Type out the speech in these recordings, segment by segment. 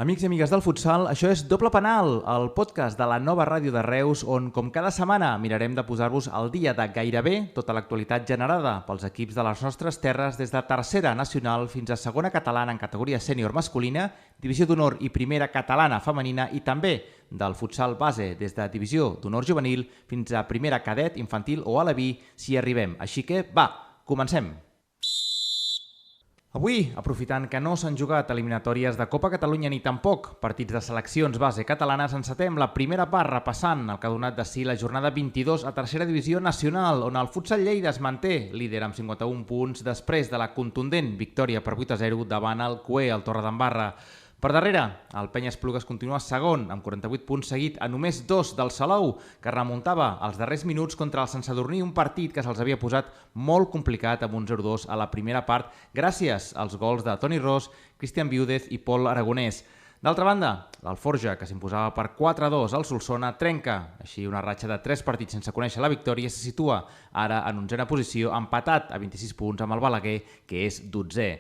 Amics i amigues del futsal, això és Doble Penal, el podcast de la nova ràdio de Reus, on, com cada setmana, mirarem de posar-vos al dia de gairebé tota l'actualitat generada pels equips de les nostres terres des de tercera nacional fins a segona catalana en categoria sènior masculina, divisió d'honor i primera catalana femenina i també del futsal base des de divisió d'honor juvenil fins a primera cadet, infantil o aleví si arribem. Així que, va, comencem! Avui, aprofitant que no s'han jugat eliminatòries de Copa Catalunya ni tampoc partits de seleccions base catalanes, encetem la primera part repassant el que ha donat de si la jornada 22 a tercera divisió nacional, on el futsal Lleida es manté líder amb 51 punts després de la contundent victòria per 8-0 davant el CUE, el Torredembarra. Per darrere, el Penya Esplugues continua segon, amb 48 punts seguit a només 2 del Salou, que remuntava als darrers minuts contra el Sant Sadurní, un partit que se'ls havia posat molt complicat amb un 0-2 a la primera part, gràcies als gols de Toni Ros, Cristian Viúdez i Pol Aragonès. D'altra banda, l'Alforja, que s'imposava per 4-2 al Solsona, trenca així una ratxa de 3 partits sense conèixer la victòria i se situa ara en 11a posició, empatat a 26 punts amb el Balaguer, que és 12è.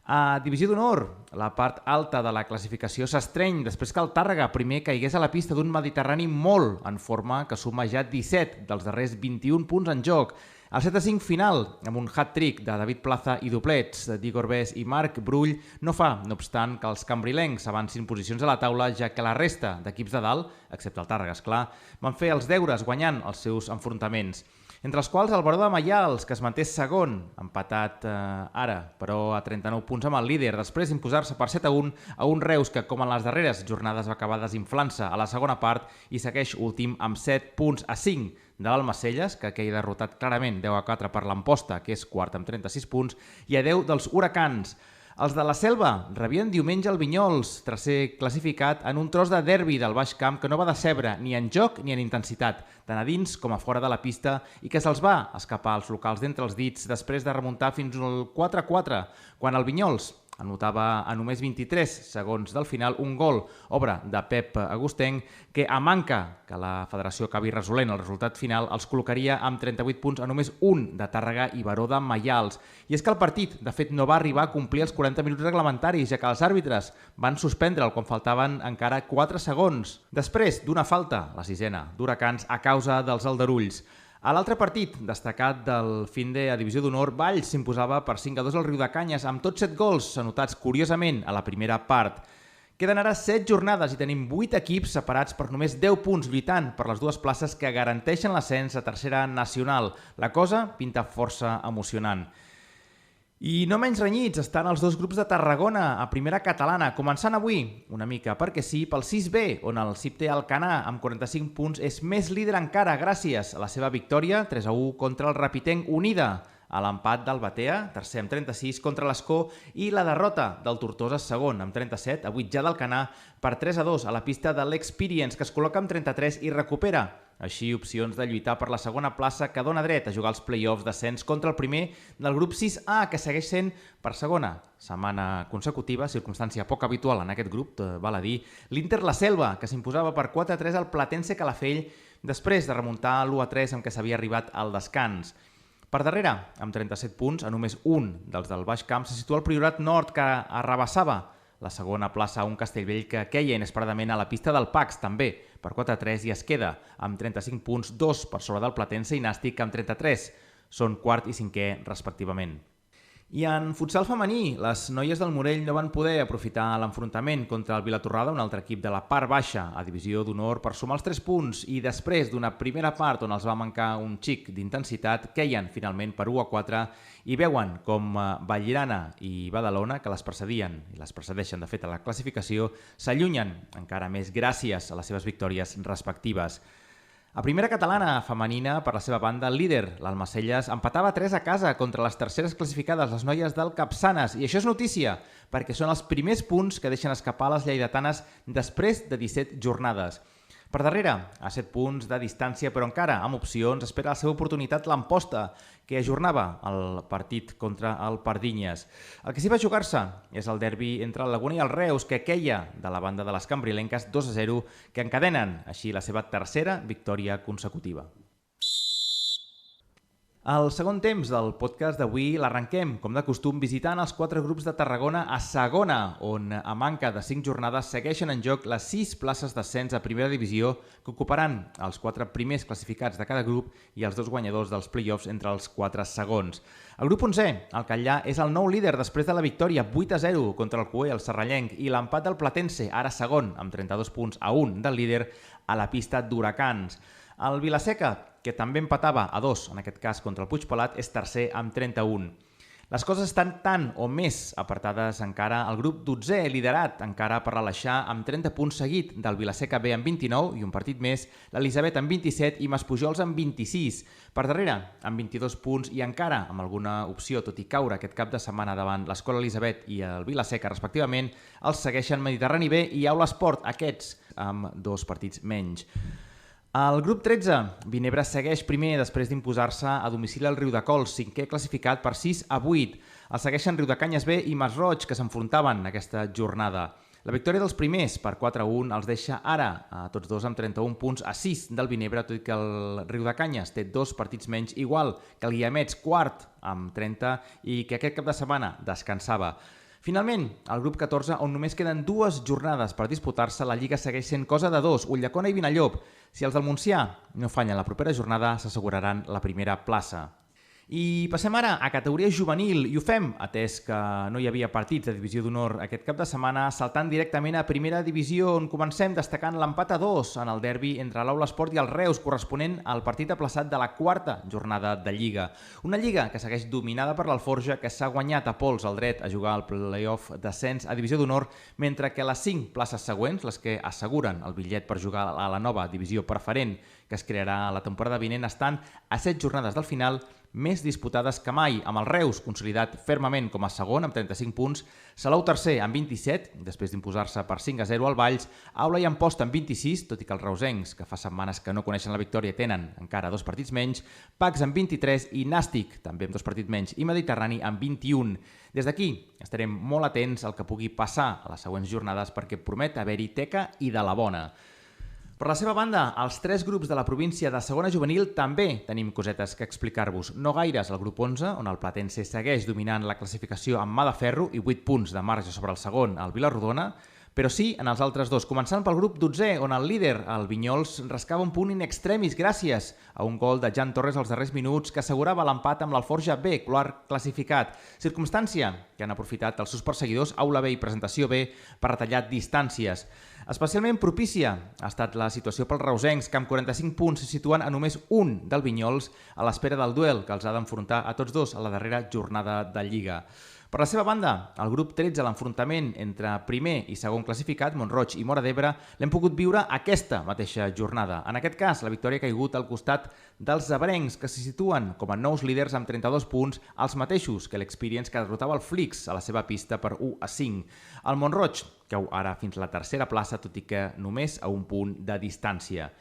A Divisió d'Honor, la part alta de la classificació s'estreny després que el Tàrrega primer caigués a la pista d'un Mediterrani molt en forma que suma ja 17 dels darrers 21 punts en joc. El 7-5 final, amb un hat-trick de David Plaza i doblets d'Igor Bes i Marc Brull, no fa, no obstant, que els cambrilencs avancin posicions a la taula, ja que la resta d'equips de dalt, excepte el Tàrrega, esclar, van fer els deures guanyant els seus enfrontaments. Entre els quals el Baró de Maials, que es manté segon, empatat ara, però a 39 punts amb el líder, després d'imposar-se per 7-1 a un Reus que, com en les darreres jornades, va acabar desinflant-se a la segona part i segueix últim amb 7 punts a 5 de l'Almacelles, que queda derrotat clarament 10-4 per l'Amposta, que és quart amb 36 punts, i a 10 dels Huracans. Els de la Selva rebien diumenge el Vinyols, tercer classificat, en un tros de derbi del Baix Camp que no va decebre ni en joc ni en intensitat, tant a dins com a fora de la pista, i que se'ls va escapar als locals d'entre els dits després de remuntar fins al 4-4, quan el Vinyols anotava a només 23 segons del final un gol, obra de Pep Agustenc, que a manca que la federació acabi resolent el resultat final, els col·locaria amb 38 punts a només un de Tàrrega i Baró de Maials. I és que el partit, de fet, no va arribar a complir els 40 minuts reglamentaris, ja que els àrbitres van suspendre'l quan faltaven encara 4 segons. Després d'una falta, la sisena, d'Huracans a causa dels aldarulls. A l'altre partit, destacat del fin de Divisió d'Honor, Valls s'imposava per 5-2 al Riudecanyes, amb tots 7 gols anotats curiosament a la primera part. Queden ara 7 jornades i tenim 8 equips separats per només 10 punts lluitant per les dues places que garanteixen l'ascens a tercera nacional. La cosa pinta força emocionant. I no menys renyits estan els dos grups de Tarragona a primera catalana, començant avui, una mica perquè sí, pel 6B, on el CIP té Alcanar amb 45 punts és més líder encara gràcies a la seva victòria 3-1 contra el Rapitenc Unida, a l'empat del Batea, tercer amb 36 contra l'Escó, i la derrota del Tortosa segon amb 37, avui ja d'Alcanar, per 3-2 a la pista de l'Experience, que es col·loca amb 33 i recupera així opcions de lluitar per la segona plaça que dona dret a jugar els play-offs d'ascens contra el primer del grup 6A, que segueix sent per segona setmana consecutiva, circumstància poc habitual en aquest grup, val a dir, l'Inter La Selva, que s'imposava per 4-3 al Platense Calafell després de remuntar l'1-3 amb què s'havia arribat al descans. Per darrere, amb 37 punts, a només un dels del Baix Camp, se situa el Priorat Nord, que arrabassava la segona plaça a un Castellvell que queia inesperadament a la pista del Pax, també per 4-3, i es queda amb 35 punts, 2 per sobre del Platense i Nàstic amb 33. Són quart i cinquè, respectivament. I en futsal femení, les noies del Morell no van poder aprofitar l'enfrontament contra el Vilatorrada, un altre equip de la part baixa a Divisió d'Honor, per sumar els 3 punts, i després d'una primera part on els va mancar un xic d'intensitat, queien finalment per 1-4 i veuen com Vallirana i Badalona, que les precedien i les precedeixen de fet a la classificació, s'allunyen encara més gràcies a les seves victòries respectives. A primera catalana femenina, per la seva banda, el líder, l'Almacelles, empatava 3 a casa contra les terceres classificades, les noies del Capçanes. I això és notícia, perquè són els primers punts que deixen escapar les lleidatanes després de 17 jornades. Per darrere, a 7 punts de distància, però encara amb opcions, espera la seva oportunitat l'Amposta, que ajornava el partit contra el Pardinyes. El que sí va jugar-se és el derbi entre el Laguna i el Reus, que queia de la banda de les cambrilenques 2-0, que encadenen així la seva tercera victòria consecutiva. El segon temps del podcast d'avui l'arrenquem, com de costum, visitant els 4 grups de Tarragona a segona, on a manca de 5 jornades segueixen en joc les 6 places d'ascens a primera divisió que ocuparan els 4 primers classificats de cada grup i els 2 guanyadors dels play-offs entre els 4 segons. El grup 11, el Catllà, és el nou líder després de la victòria 8-0 contra el Cué, el Serrallenc, i l'empat del Platense, ara segon, amb 32 punts a 1 del líder a la pista d'Huracans. El Vilaseca, que també empatava a 2, en aquest cas contra el Puigpelat, és tercer amb 31. Les coses estan tan o més apartades encara al grup 12è, liderat encara per l'Aleixar amb 30 punts seguit del Vilaseca B amb 29 i un partit més, l'Elisabet amb 27 i Maspujols amb 26. Per darrere, amb 22 punts i encara amb alguna opció, tot i caure aquest cap de setmana davant l'Escola Elisabet i el Vilaseca, respectivament, els segueixen Mediterrani B i Aula Esport, aquests amb 2 partits menys. Al grup 13, Vinebre segueix primer després d'imposar-se a domicili al Riudecols, 5è classificat per 6-8. El segueixen Riudecanyes B i Masroig, que s'enfrontaven aquesta jornada. La victòria dels primers per 4-1 els deixa ara a tots dos amb 31 punts a 6 del Vinebre, tot i que el Riudecanyes té 2 partits menys, igual que el Guiamets, quart amb 30, i que aquest cap de setmana descansava. Finalment, al grup 14, on només queden 2 jornades per disputar-se, la Lliga segueix sent cosa de 2, Ulldecona i Vinallop. Si els del Montsià no fallen la propera jornada, s'asseguraran la primera plaça. I passem ara a categoria juvenil i ho fem, atès que no hi havia partits de divisió d'honor aquest cap de setmana, saltant directament a primera divisió, on comencem destacant l'empat a 2 en el derbi entre l'Aula Esport i el Reus, corresponent al partit aplaçat de la 4a jornada de Lliga. Una Lliga que segueix dominada per l'Alforja, que s'ha guanyat a pols el dret a jugar al play-off d'ascens a divisió d'honor, mentre que les 5 places següents, les que asseguren el bitllet per jugar a la nova divisió preferent que es crearà la temporada vinent, estan a 7 jornades del final, més disputades que mai, amb el Reus consolidat fermament com a segon amb 35 punts, Salou tercer amb 27, després d'imposar-se per 5-0 al Valls, Aula i Amposta amb 26, tot i que els reusencs, que fa setmanes que no coneixen la victòria, tenen encara 2 partits menys, Pacs amb 23 i Nàstic, també amb 2 partits menys, i Mediterrani amb 21. Des d'aquí estarem molt atents al que pugui passar a les següents jornades perquè promet haver-hi teca i de la bona. Per la seva banda, als 3 grups de la província de segona juvenil també tenim cosetes que explicar-vos. No gaires al grup 11, on el Platense segueix dominant la classificació amb mà de ferro i 8 punts de marge sobre el segon, el Vilarrodona, però sí en els altres 2, començant pel grup 12è, on el líder, el Vinyols, rascava un punt in extremis gràcies a un gol de Jan Torres als darrers minuts que assegurava l'empat amb l'Alforja B, quart classificat. Circumstància que han aprofitat els seus perseguidors Aula B i Presentació B per retallar distàncies. Especialment propícia ha estat la situació pels reusencs, que amb 45 punts se situen a només un del Vinyols a l'espera del duel que els ha d'enfrontar a tots dos a la darrera jornada de Lliga. Per la seva banda, el grup 13, l'enfrontament entre primer i segon classificat, Mont-roig i Móra d'Ebre, l'hem pogut viure aquesta mateixa jornada. En aquest cas, la victòria ha caigut al costat dels ebrencs, que se situen com a nous líders amb 32 punts, els mateixos que l'Experience, que derrotava el Flix a la seva pista per 1-5. El Mont-roig cau ara fins a la tercera plaça, tot i que només a un punt de distància.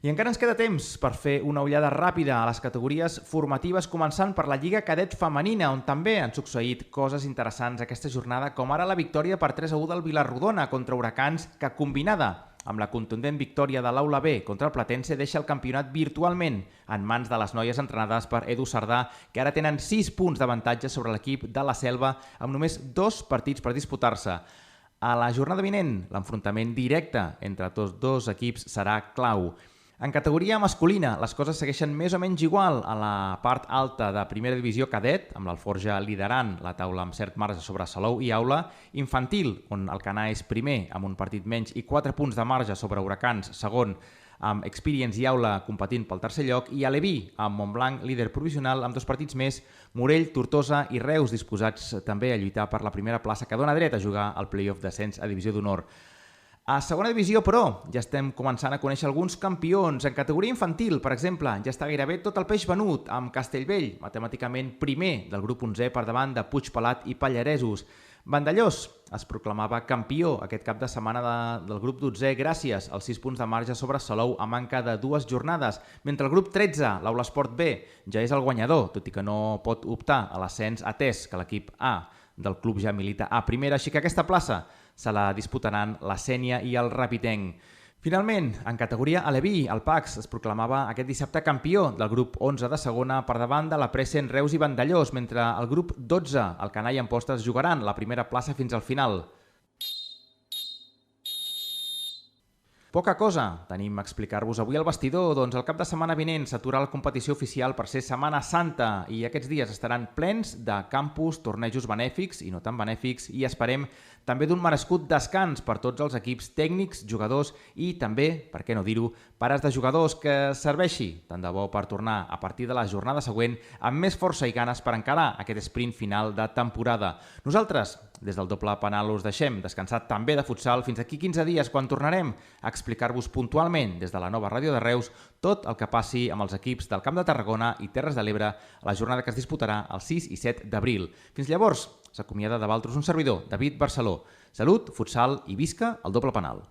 I encara ens queda temps per fer una ullada ràpida a les categories formatives, començant per la Lliga Cadet Femenina, on també han succeït coses interessants aquesta jornada, com ara la victòria per 3-1 del Vilarrodona contra Huracans, que combinada amb la contundent victòria de l'Aula B contra el Platense deixa el campionat virtualment en mans de les noies entrenades per Edu Sardà, que ara tenen 6 punts d'avantatge sobre l'equip de la Selva amb només 2 partits per disputar-se. A la jornada vinent, l'enfrontament directe entre tots 2 equips serà clau. En categoria masculina, les coses segueixen més o menys igual a la part alta de primera divisió cadet, amb l'Alforja liderant la taula amb cert marge sobre Salou i Aula, infantil, on el Canà és primer amb un partit menys i 4 punts de marge sobre Huracans, segon, amb Experience i Aula competint pel tercer lloc, i Aleví, amb Montblanc, líder provisional, amb 2 partits més, Morell, Tortosa i Reus, disposats també a lluitar per la primera plaça que dona dret a jugar al play-off d'ascens a divisió d'honor. A segona divisió, però, ja estem començant a conèixer alguns campions. En categoria infantil, per exemple, ja està gairebé tot el peix venut, amb Castellvell, matemàticament primer del grup 11 per davant de Puigpelat i Pallaresos. Vandellós es proclamava campió aquest cap de setmana del grup 12è gràcies als 6 punts de marge sobre Salou a manca de 2 jornades, mentre el grup 13, l'Aula Esport B, ja és el guanyador, tot i que no pot optar a l'ascens atès que l'equip A del club ja milita a primera, així que aquesta plaça se la disputaran la Sénia i el Rapitenc. Finalment, en categoria Aleví, el Pax es proclamava aquest dissabte campió del grup 11 de segona per davant de la Present, Reus i Vandellós, mentre el grup 12, el Canall i Ampostes, jugaran la primera plaça fins al final. Poca cosa tenim a explicar-vos avui al vestidor, doncs el cap de setmana vinent s'atura la competició oficial per ser Setmana Santa i aquests dies estaran plens de campus, tornejos benèfics i no tan benèfics i esperem també d'un merescut descans per tots els equips tècnics, jugadors i també, per què no dir-ho, pares de jugadors que serveixi tant de bo per tornar a partir de la jornada següent amb més força i ganes per encarar aquest sprint final de temporada. Nosaltres, des del Doble Penal, us deixem descansar també de futsal fins aquí 15 dies quan tornarem a explicar-vos puntualment des de la nova ràdio de Reus tot el que passi amb els equips del Camp de Tarragona i Terres de l'Ebre a la jornada que es disputarà el 6 i 7 d'abril. Fins llavors, s'acomiada de vosaltres un servidor, David Barceló. Salut, futsal i visca el Doble Penal.